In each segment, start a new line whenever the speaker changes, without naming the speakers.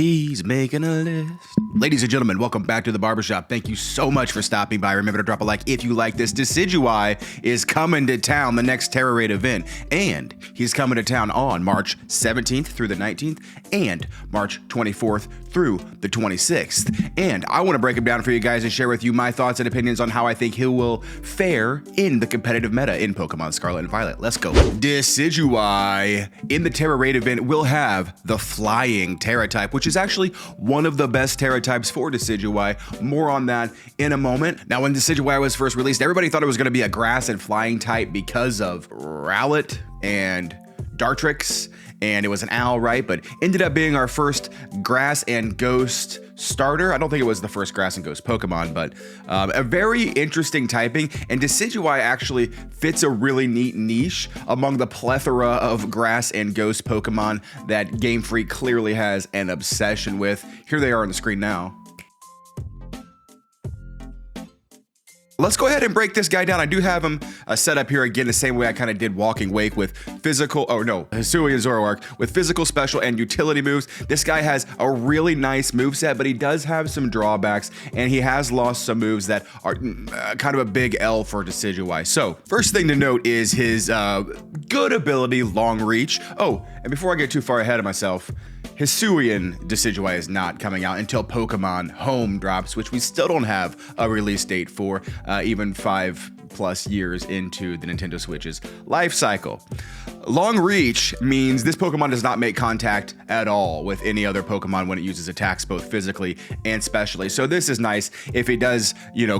He's making a list. Ladies and gentlemen, welcome back to the barbershop. Thank you so much for stopping by. Remember to drop a like if you like this. Decidueye is coming to town, the next Tera Raid event, and he's coming to town on March 17th through the 19th and March 24th through the 26th. And I want to break him down for you guys and share with you my thoughts and opinions on how I think he will fare in the competitive meta in Pokemon Scarlet and Violet. Let's go. Decidueye in the Tera Raid event will have the flying Tera type, which is actually one of the best Tera types for Decidueye. More on that in a moment. Now, when Decidueye was first released, everybody thought it was going to be a grass and flying type because of Rowlet and Dartrix, and it was an owl, right? But ended up being our first grass and ghost starter. I don't think it was the first grass and ghost Pokemon, but a very interesting typing, and Decidueye actually fits a really neat niche among the plethora of grass and ghost Pokemon that Game Freak clearly has an obsession with. Here they are on the screen now. Let's go ahead and break this guy down. I do have him set up here again the same way I kind of did Walking Wake with physical, Hisuian Zoroark with physical, special, and utility moves. This guy has a really nice moveset, but he does have some drawbacks, and he has lost some moves that are kind of a big L for Decidueye. So first thing to note is his good ability, Long Reach. Oh, and before I get too far ahead of myself, Hisuian Decidueye is not coming out until Pokemon Home drops, which we still don't have a release date for, even 5+ years into the Nintendo Switch's life cycle. Long Reach means this Pokemon does not make contact at all with any other Pokemon when it uses attacks, both physically and specially. So this is nice if it does,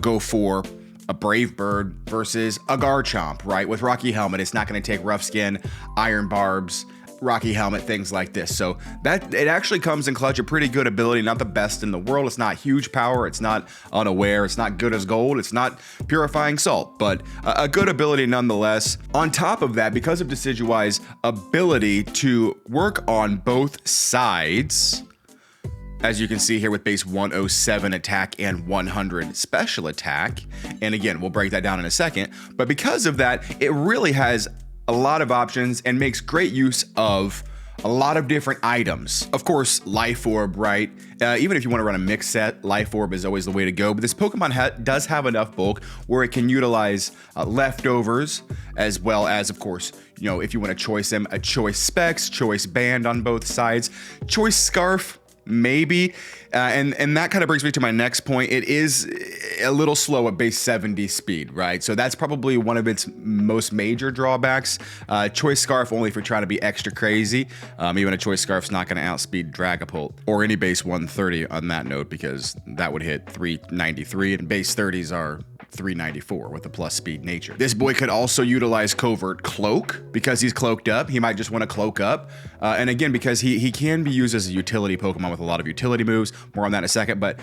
go for a Brave Bird versus a Garchomp, right? With Rocky Helmet, it's not going to take Rough Skin, Iron Barbs, Rocky Helmet, things like this. So that it actually comes in clutch, a pretty good ability, not the best in the world. It's not huge power, it's not unaware, it's not good as gold, it's not purifying salt, but a good ability nonetheless. On top of that, because of Decidueye's ability to work on both sides, as you can see here with base 107 attack and 100 special attack, and again, we'll break that down in a second, but because of that, it really has a lot of options and makes great use of a lot of different items. Of course, Life Orb, right? Even if you want to run a mix set, Life Orb is always the way to go, but this Pokemon does have enough bulk where it can utilize leftovers, as well as, of course, if you want to choice them, a Choice Specs, Choice Band on both sides, Choice Scarf, maybe. And that kind of brings me to my next point. It is a little slow at base 70 speed, right? So that's probably one of its most major drawbacks. Choice Scarf only if you're trying to be extra crazy. Even a Choice Scarf's not going to outspeed Dragapult or any base 130 on that note, because that would hit 393 and base 30s are 394 with a plus speed nature. This boy could also utilize Covert Cloak because he's cloaked up. He might just want to cloak up. And again, because he can be used as a utility Pokemon with a lot of utility moves. More on that in a second, but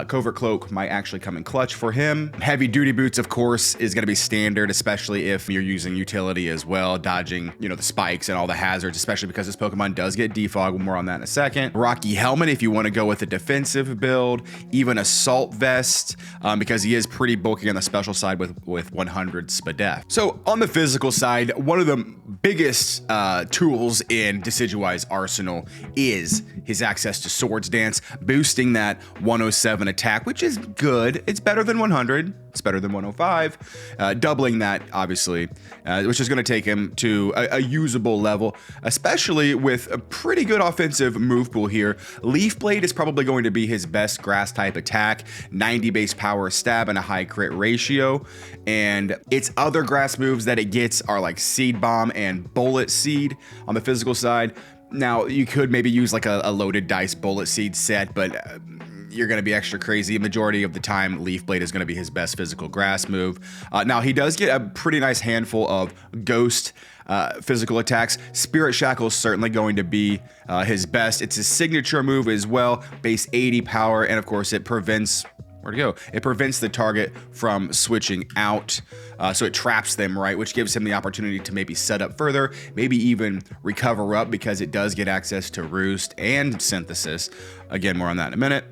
Covert Cloak might actually come in clutch for him. Heavy Duty Boots, of course, is going to be standard, especially if you're using utility as well, dodging, the spikes and all the hazards, especially because this Pokemon does get defog. More on that in a second. Rocky Helmet, if you want to go with a defensive build, even Assault Vest, because he is pretty bulky on the special side with 100 Spadef. So on the physical side, one of the biggest tools in Decidueye's arsenal is his access to Swords Dance, boosting that 107 attack, which is good. It's better than 100. It's better than 105. Doubling that, obviously, which is going to take him to a usable level, especially with a pretty good offensive move pool here. Leaf Blade is probably going to be his best grass type attack, 90 base power stab and a high crit ratio. And its other grass moves that it gets are like Seed Bomb and Bullet Seed on the physical side. Now, you could maybe use like a loaded dice Bullet Seed set, but you're going to be extra crazy. Majority of the time, Leaf Blade is going to be his best physical grass move. Now, he does get a pretty nice handful of ghost physical attacks. Spirit Shackle is certainly going to be his best. It's his signature move as well, base 80 power, and of course, it prevents It prevents the target from switching out, so it traps them, right? Which gives him the opportunity to maybe set up further, maybe even recover up because it does get access to Roost and Synthesis. Again, more on that in a minute.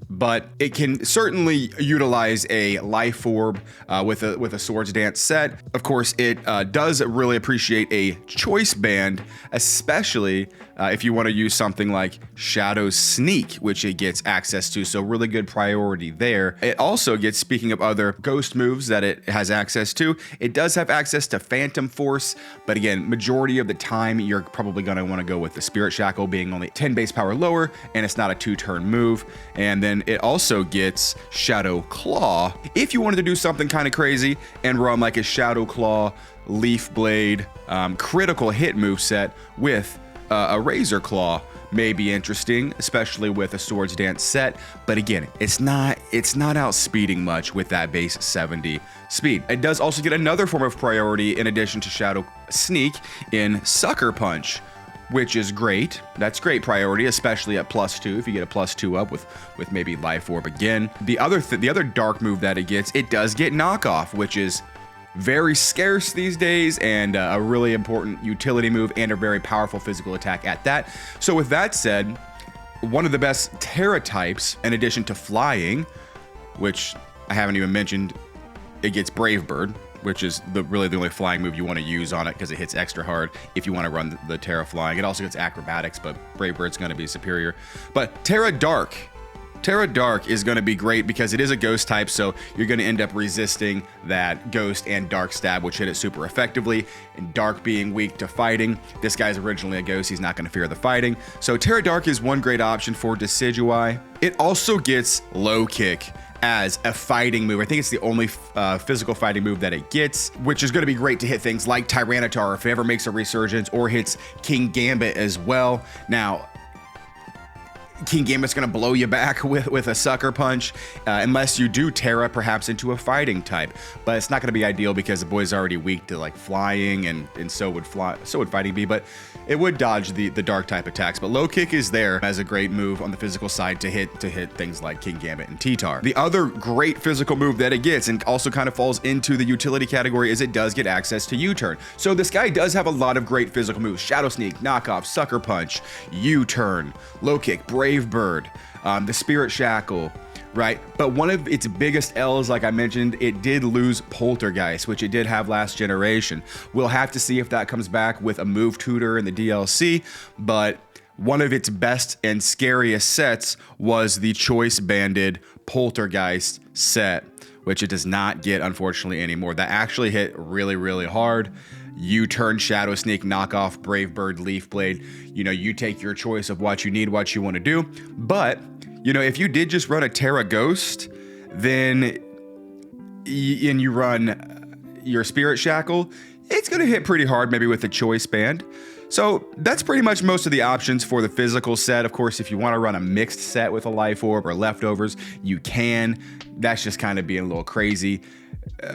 But it can certainly utilize a Life Orb with a Swords Dance set. Of course, it does really appreciate a Choice Band, especially if you want to use something like Shadow Sneak, which it gets access to, so really good priority there. It also gets, speaking of other ghost moves that it has access to, it does have access to Phantom Force, but again, majority of the time, you're probably going to want to go with the Spirit Shackle being only 10 base power lower, and it's not a 2-turn move. And then it also gets Shadow Claw if you wanted to do something kind of crazy and run like a Shadow Claw, Leaf Blade, critical hit moveset with a Razor Claw. May be interesting, especially with a Swords Dance set, but again, it's not outspeeding much with that base 70 speed. It does also get another form of priority in addition to Shadow Sneak in Sucker Punch, which is great. That's great priority, especially at +2 if you get a +2 up with maybe Life Orb again. The other dark move that it gets, it does get Knockoff, which is very scarce these days and a really important utility move and a very powerful physical attack at that. So with that said, one of the best Tera types, in addition to flying, which I haven't even mentioned, it gets Brave Bird, which is really the only flying move you want to use on it because it hits extra hard if you want to run the Tera flying. It also gets acrobatics, but Brave Bird's going to be superior. But Tera Dark is going to be great because it is a ghost type, so you're going to end up resisting that ghost and dark stab, which hit it super effectively. And dark being weak to fighting, this guy's originally a ghost, he's not going to fear the fighting. So Tera Dark is one great option for Decidueye. It also gets Low Kick as a fighting move. I think it's the only physical fighting move that it gets, which is going to be great to hit things like Tyranitar if it ever makes a resurgence, or hits King Gambit as well. Now, King Gambit's going to blow you back with a Sucker Punch, unless you do Tera perhaps into a fighting type. But it's not going to be ideal because the boy's already weak to like flying, and so would fighting be. But it would dodge the dark type attacks. But Low Kick is there as a great move on the physical side to hit things like King Gambit and T-Tar. The other great physical move that it gets, and also kind of falls into the utility category, is it does get access to U-Turn. So this guy does have a lot of great physical moves: Shadow Sneak, Knockoff, Sucker Punch, U-Turn, Low Kick, Brave Bird, the Spirit Shackle, right? But one of its biggest L's, like I mentioned, it did lose Poltergeist, which it did have last generation. We'll have to see if that comes back with a move tutor in the DLC, but one of its best and scariest sets was the Choice Banded Poltergeist set, which it does not get, unfortunately, anymore. That actually hit really, really hard. U-Turn, Shadow Sneak, Knockoff, Brave Bird, Leaf Blade. You know, you take your choice of what you need, what you want to do. But, you know, if you did just run a Tera Ghost, then and you run your Spirit Shackle, it's going to hit pretty hard, maybe with the Choice Band. So that's pretty much most of the options for the physical set. Of course, if you want to run a mixed set with a Life Orb or leftovers, you can. That's just kind of being a little crazy.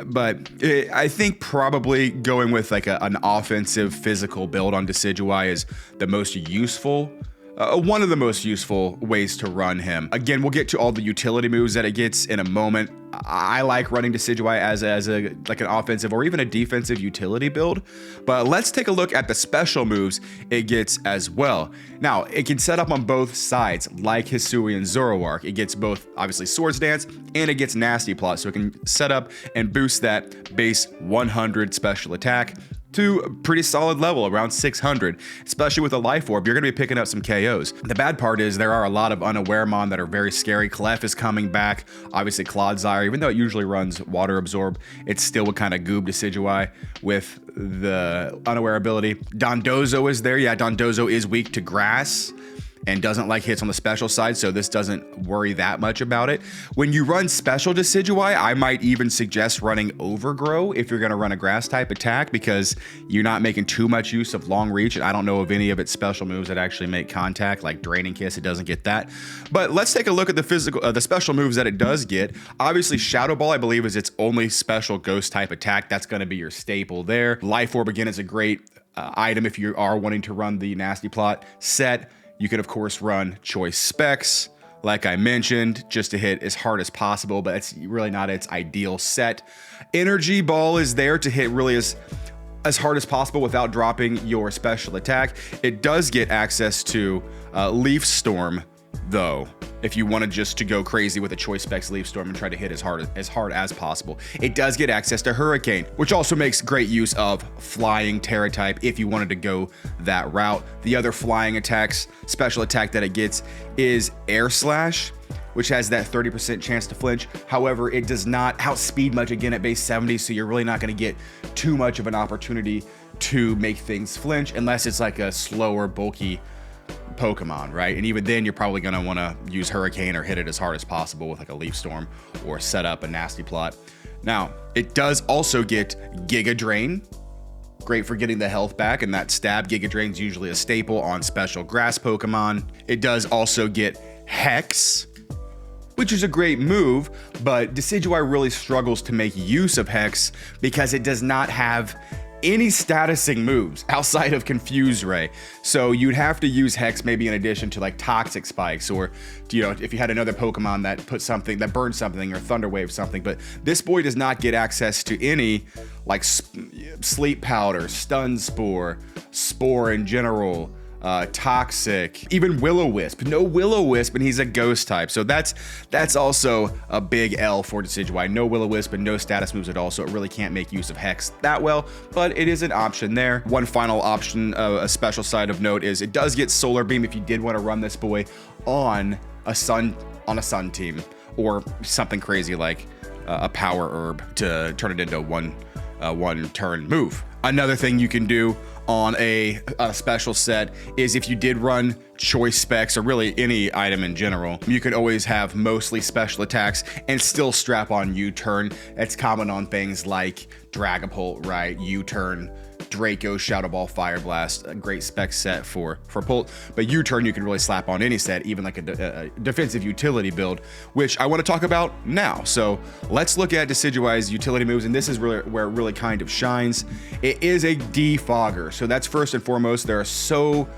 But I think probably going with like an offensive physical build on Decidueye is the most useful, one of the most useful ways to run him. Again, we'll get to all the utility moves that it gets in a moment. I like running Decidueye as like an offensive or even a defensive utility build, but let's take a look at the special moves it gets as well. Now, it can set up on both sides, like Hisuian Zoroark. It gets both, obviously, Swords Dance, and it gets Nasty Plot, so it can set up and boost that base 100 special attack to a pretty solid level, around 600, especially with a Life Orb. You're going to be picking up some KOs. The bad part is there are a lot of unaware mon that are very scary. Clef is coming back. Obviously, Clodsire, even though it usually runs Water Absorb, it still would kind of goob Decidueye with the unaware ability. Dondozo is there. Yeah, Dondozo is weak to grass and doesn't like hits on the special side, so this doesn't worry that much about it. When you run special Decidueye, I might even suggest running Overgrow if you're going to run a grass type attack, because you're not making too much use of long reach. I don't know of any of its special moves that actually make contact, like Draining Kiss. It doesn't get that. But let's take a look at the special moves that it does get. Obviously, Shadow Ball, I believe, is its only special ghost type attack. That's going to be your staple there. Life Orb, again, is a great item if you are wanting to run the Nasty Plot set. You could, of course, run Choice Specs, like I mentioned, just to hit as hard as possible, but it's really not its ideal set. Energy Ball is there to hit really as hard as possible without dropping your special attack. It does get access to Leaf Storm, though, if you wanted just to go crazy with a Choice Specs Leaf Storm and try to hit as hard as possible. It does get access to Hurricane, which also makes great use of flying Tera type if you wanted to go that route. The other flying attacks, special attack that it gets is Air Slash, which has that 30% chance to flinch. However, it does not outspeed much again at base 70, so you're really not gonna get too much of an opportunity to make things flinch unless it's like a slower, bulky Pokemon, right? And even then, you're probably gonna wanna use Hurricane or hit it as hard as possible with like a Leaf Storm or set up a nasty plot. Now, it does also get Giga Drain. Great for getting the health back, and that stab Giga Drain's usually a staple on special grass Pokemon. It does also get Hex, which is a great move, but Decidueye really struggles to make use of Hex because it does not have any statusing moves outside of Confuse Ray. So you'd have to use Hex maybe in addition to like Toxic Spikes, or, you know, if you had another Pokemon that put something, that burned something, or Thunder Wave something. But this boy does not get access to any like Sleep Powder, Stun Spore, Spore in general, Toxic, even Will-O-Wisp. No Will-O-Wisp, and he's a ghost type. So that's also a big L for Decidueye. No Will-O-Wisp and no status moves at all, so it really can't make use of Hex that well, but it is an option there. One final option, a special side of note, is it does get Solar Beam if you did want to run this boy on a sun team, or something crazy like a Power Herb to turn it into one turn move. Another thing you can do on a special set is if you did run Choice Specs, or really any item in general, you could always have mostly special attacks and still strap on U-Turn. It's common on things like Dragapult, right? U-Turn, Draco, Shadow Ball, Fire Blast, a great spec set for Pult. But U-Turn you can really slap on any set, even like a defensive utility build, which I want to talk about now. So let's look at Decidueye's utility moves, and this is really where it really kind of shines. It is a defogger, so that's first and foremost. There are so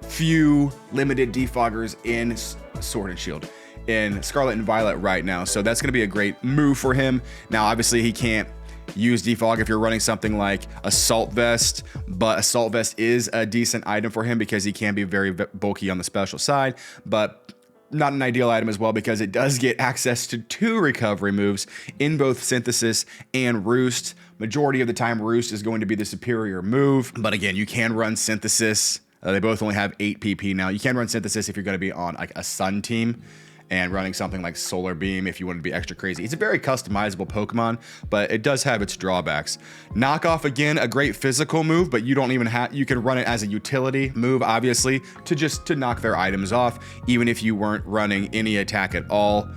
few limited defoggers in Sword and Shield, in Scarlet and Violet right now, so that's going to be a great move for him. Now, obviously, he can't use defog if you're running something like Assault Vest, but Assault Vest is a decent item for him because he can be very bulky on the special side, but not an ideal item as well because it does get access to 2 recovery moves in both Synthesis and Roost. Majority of the time, Roost is going to be the superior move, but again, you can run Synthesis. They both only have 8 PP now. You can run Synthesis if you're going to be on like a Sun team, and running something like Solar Beam if you want to be extra crazy. It's a very customizable Pokemon, but it does have its drawbacks. Knockoff, again, a great physical move, but you don't even have, you can run it as a utility move, obviously, to knock their items off. Even if you weren't running any attack at all,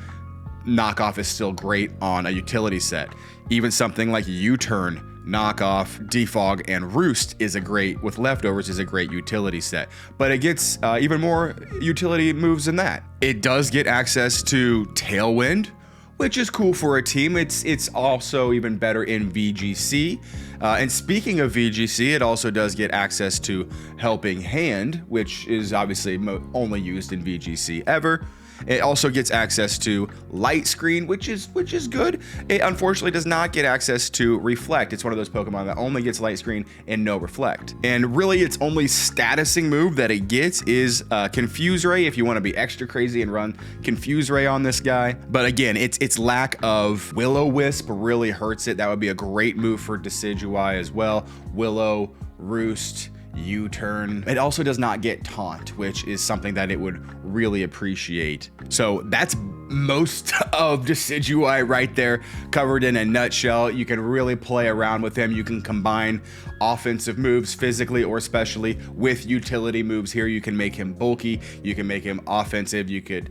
Knockoff is still great on a utility set. Even something like U-Turn, Knockoff, Defog, and Roost is a great, with leftovers, is a great utility set. But it gets even more utility moves than that. It does get access to Tailwind, which is cool for a team. It's also even better in VGC. And speaking of VGC, it also does get access to Helping Hand, which is obviously only used in VGC ever. It also gets access to Light Screen, which is good. It unfortunately does not get access to Reflect. It's one of those Pokemon that only gets Light Screen and no Reflect. And really, its only statusing move that it gets is Confuse Ray if you want to be extra crazy and run Confuse Ray on this guy. But again, its lack of Will-O-Wisp really hurts it. That would be a great move for Decidueye as well. Willow, Roost, U-Turn. It also does not get Taunt, which is something that it would really appreciate. So that's most of Decidueye right there, covered in a nutshell. You can really play around with him. You can combine offensive moves physically or specially with utility moves here. You can make him bulky, you can make him offensive, you could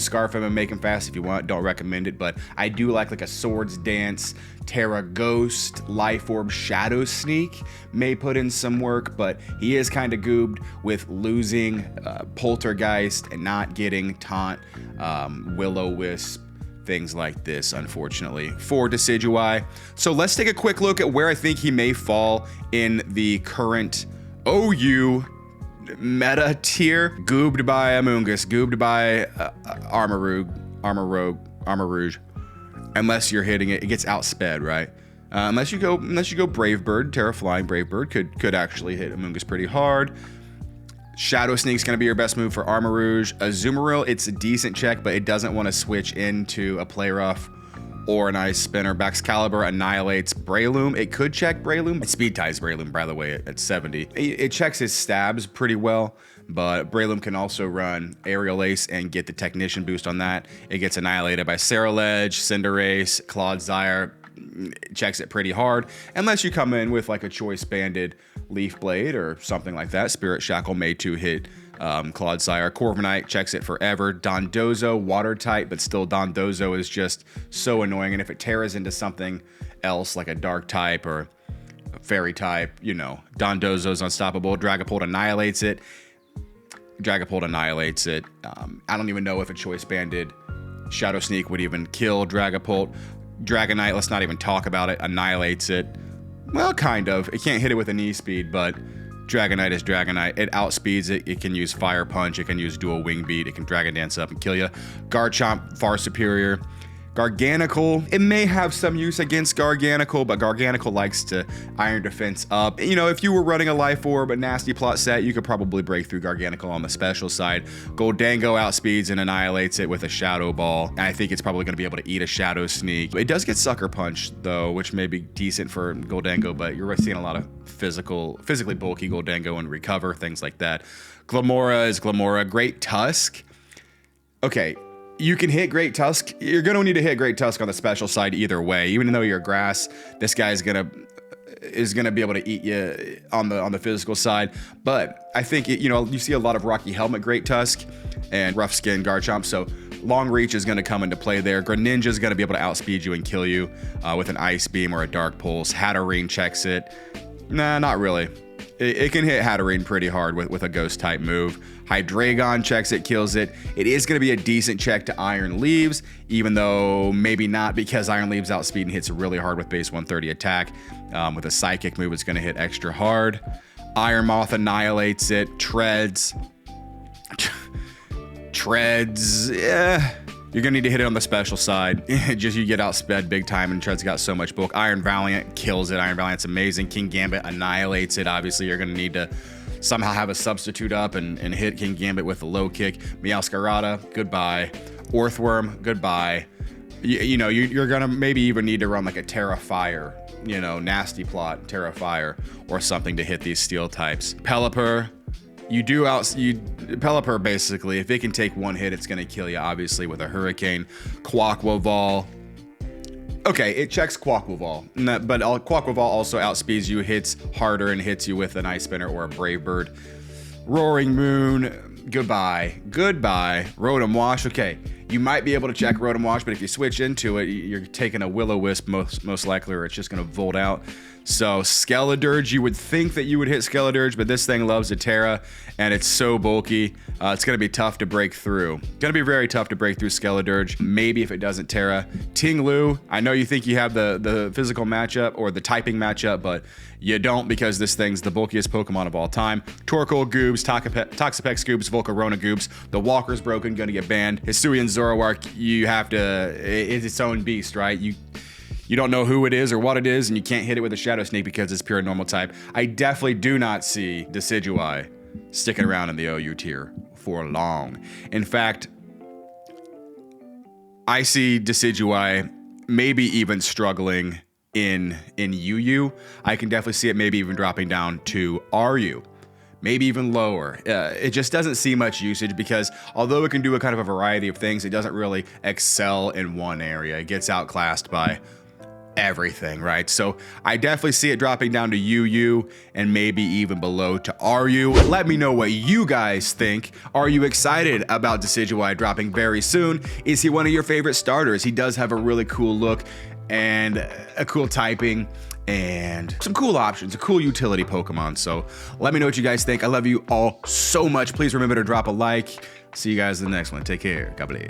scarf him and make him fast if you want. Don't recommend it, but I do like a Swords Dance, Tera Ghost, Life Orb, Shadow Sneak may put in some work, but he is kind of goobed with losing Poltergeist and not getting Taunt, Will-O-Wisp, things like this, unfortunately, for Decidueye. So let's take a quick look at where I think he may fall in the current OU meta tier. Goobed by Amoonguss, goobed by Armarouge. Unless you're hitting it, it gets outsped, right? Unless you go Brave Bird, Terra Flying Brave Bird could actually hit Amoonguss pretty hard. Shadow Sneak's gonna be your best move for Armarouge. Azumarill, it's a decent check, but it doesn't want to switch into a Play Rough or an Ice Spinner. Baxcalibur annihilates Breloom. It could check Breloom. It speed ties Breloom, by the way, at 70. It checks his stabs pretty well, but Breloom can also run Aerial Ace and get the Technician boost on that. It gets annihilated by Ceruledge, Cinderace, Clodsire. Checks it pretty hard, unless you come in with like a Choice Banded Leaf Blade or something like that. Spirit Shackle may 2-hit Clodsire. Corviknight checks it forever. Dondozo, water type, but still Dondozo is just so annoying. And if it tears into something else like a dark type or a fairy type, you know, Dondozo's unstoppable. Dragapult annihilates it. I don't even know if a Choice Banded Shadow Sneak would even kill Dragapult. Dragonite, let's not even talk about it, annihilates it. Well, kind of. It can't hit it with an E-Speed, but Dragonite is Dragonite. It outspeeds it. It can use Fire Punch. It can use Dual Wing Beat. It can Dragon Dance up and kill you. Garchomp, far superior. Garganical, it may have some use against Garganical, but Garganical likes to Iron Defense up. You know, if you were running a Life Orb, a Nasty Plot set, you could probably break through Garganical on the special side. Goldango outspeeds and annihilates it with a Shadow Ball. And I think it's probably going to be able to eat a Shadow Sneak. It does get Sucker Punch, though, which may be decent for Goldango, but you're seeing a lot of physically bulky Goldango and Recover, things like that. Glamora is Glamora. Great Tusk. Okay. You can hit Great Tusk. You're going to need to hit Great Tusk on the special side either way. Even though you're grass, this guy is gonna be able to eat you on the physical side. But I think you see a lot of Rocky Helmet Great Tusk and Rough Skin Garchomp. So Long Reach is going to come into play there. Greninja is going to be able to outspeed you and kill you with an Ice Beam or a Dark Pulse. Hatterene checks it. Nah, not really. It can hit Hatterene pretty hard with a Ghost type move. Hydreigon checks it, kills it. It is going to be a decent check to Iron Leaves, even though maybe not, because Iron Leaves outspeed and hits really hard with base 130 attack. With a Psychic move, it's going to hit extra hard. Iron Moth annihilates it. Treads, yeah. You're gonna need to hit it on the special side. Just you get outsped big time, and Tread's got so much bulk. Iron Valiant kills it. Iron Valiant's amazing. King Gambit annihilates it. Obviously, you're gonna need to somehow have a substitute up and hit King Gambit with a low kick. Meowscarada, goodbye. Orthworm, goodbye. You're gonna maybe even need to run like a Terra Fire, Nasty Plot, Terra Fire, or something to hit these steel types. Pelipper. Pelipper, basically, if it can take one hit, it's going to kill you, obviously, with a Hurricane. Quaquaval. Okay, it checks Quaquaval, but Quaquaval also outspeeds you, hits harder, and hits you with an Ice Spinner or a Brave Bird. Roaring Moon, goodbye. Rotom Wash, okay. You might be able to check Rotom Wash, but if you switch into it, you're taking a Will-O-Wisp most likely, or it's just going to Volt out. So Skeledirge, you would think that you would hit Skeledirge, but this thing loves a Terra, and it's so bulky. It's going to be tough to break through. Going to be very tough to break through Skeledirge. Maybe if it doesn't Terra. Tinglu, I know you think you have the physical matchup or the typing matchup, but you don't, because this thing's the bulkiest Pokemon of all time. Torkoal Goobs, Toxapex Scoobs, Volcarona Goobs. The Walker's broken, going to get banned. Hisuian Zoroark, it's its own beast, right? You don't know who it is or what it is, and you can't hit it with a Shadow Sneak because it's pure normal type. I definitely do not see Decidueye sticking around in the OU tier for long. In fact, I see Decidueye maybe even struggling in UU. I can definitely see it maybe even dropping down to RU. Maybe even lower. It just doesn't see much usage because although it can do a kind of a variety of things, it doesn't really excel in one area. It gets outclassed by everything, right? So I definitely see it dropping down to UU and maybe even below to RU. Let me know what you guys think. Are you excited about Decidueye dropping very soon? Is he one of your favorite starters? He does have a really cool look and a cool typing and some cool options, a cool utility Pokemon. So let me know what you guys think. I love you all so much. Please remember to drop a like. See you guys in the next one. Take care. God bless.